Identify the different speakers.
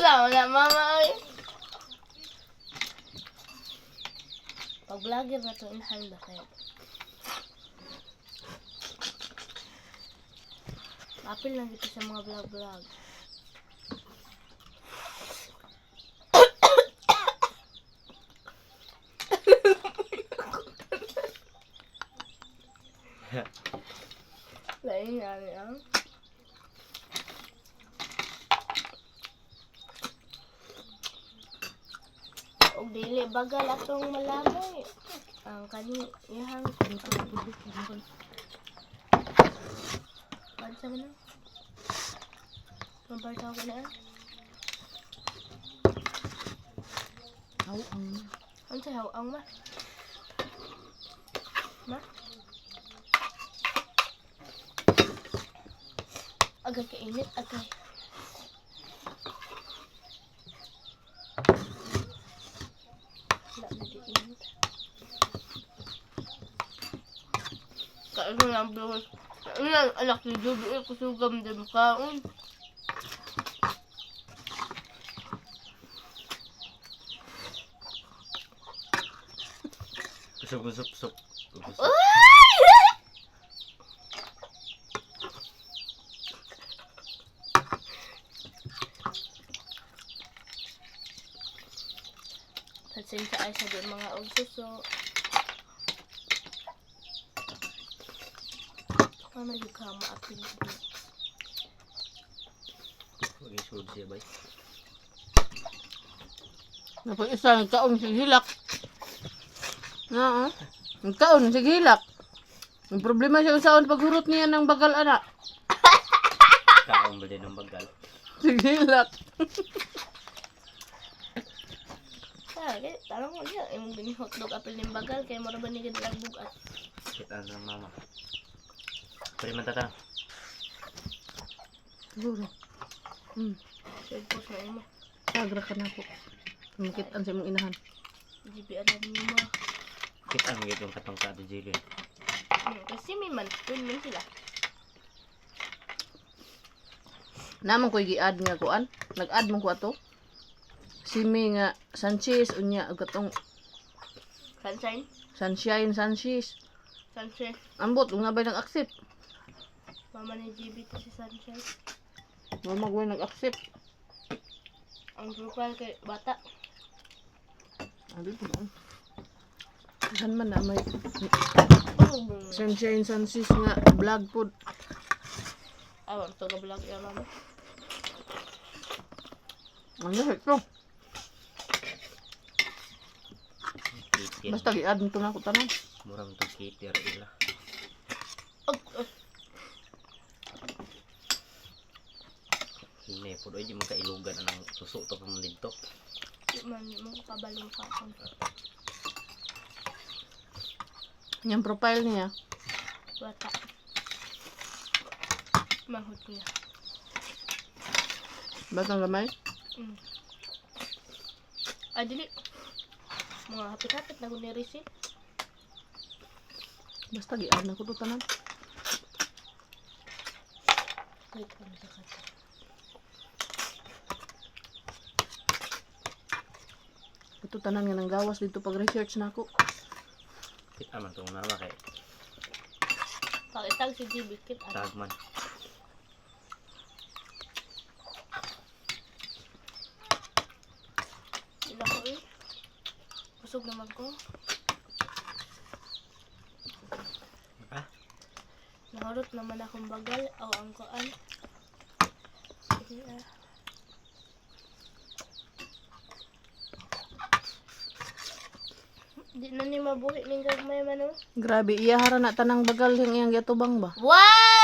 Speaker 1: Wala na mama ay. Pag vlogger na to inhal ba kayo? Apil lang dito sa mga vlog-vlog. Lain nga niya. Og dili bagal atong malamay. Ang kani ihang Pansa mo na? Mambartaw ka na?
Speaker 2: Hawang.
Speaker 1: Ano sa hawang ma? Ma? Agay kainit, agay. Wala na di init. Kain ko lang bukas. Ano yan, anak ni Joby, kusugam din kaon.
Speaker 3: Kusog.
Speaker 1: Pasensya ay sa din mga ugsuso. Mama yung ka maapil din.
Speaker 3: Mag-isod siya ba?
Speaker 2: Napag isa, nagkaon sa hilak. Oo. Nagkaon sa hilak. Ang problema siya usaon paghurot niya ng bagal anak.
Speaker 3: Kaong ba din ng bagal?
Speaker 2: Sa hilak.
Speaker 1: Kaya, tanong mo niya, yung bini hotdog apil ng bagal, kaya mara ba nigid lang bugat.
Speaker 3: Kita ng mama. Pwede man tatang.
Speaker 2: Siguro.
Speaker 1: Sabi po sa imo.
Speaker 2: Sagra ka na po. Makitaan sa mong inahan.
Speaker 1: GB alam niyo mo.
Speaker 3: Kita ang yung katong ka di Jillian.
Speaker 1: Kasi may twin man sila.
Speaker 2: Naman ko'y gi-add nga kuan. Nag-add mo ko ato. Simi nga Sanchez unya agatong
Speaker 1: Sunshine?
Speaker 2: Sanchez.
Speaker 1: Sunshine.
Speaker 2: Ambot nga ba nag-accept?
Speaker 1: Mama ni GB to si Sunshine.
Speaker 2: Mama ko nag-accept.
Speaker 1: Ang profile kay bata.
Speaker 2: Abi ko na. Saan man na may Sunshine Sanchez nga vlog pod.
Speaker 1: Awan, to ka vlog ya mama.
Speaker 2: Ano ito?
Speaker 3: Kitir.
Speaker 2: Basta gi-add mo to na ko tanan.
Speaker 3: Murang to kitir ila. Hine po doon di magkailugan ang suso to pa mo dito.
Speaker 1: Di man mo kabalong ka ako.
Speaker 2: Yung profile niya.
Speaker 1: Bata. Mahot niya.
Speaker 2: Batang gamay.
Speaker 1: Ay, dili. Mga hapit-hapit na ko ni-receive.
Speaker 2: Basta gi-add na ko to tanan.
Speaker 1: Wait, ano sa kata?
Speaker 2: Ito tanan nga nang gawas dito pag research na ako.
Speaker 3: Kita man tong mama kay
Speaker 1: Pakitag si GB kit.
Speaker 3: tagman.
Speaker 1: Sila ko eh. Busog naman ko.
Speaker 3: Ah,
Speaker 1: Nahurot naman akong bagal. O ang koan. Sige ah. Di na ni mabuhi ning gagmay man oh.
Speaker 2: Grabe, iyahara na tanang bagal yung iyang yatubang ba?
Speaker 1: Wow!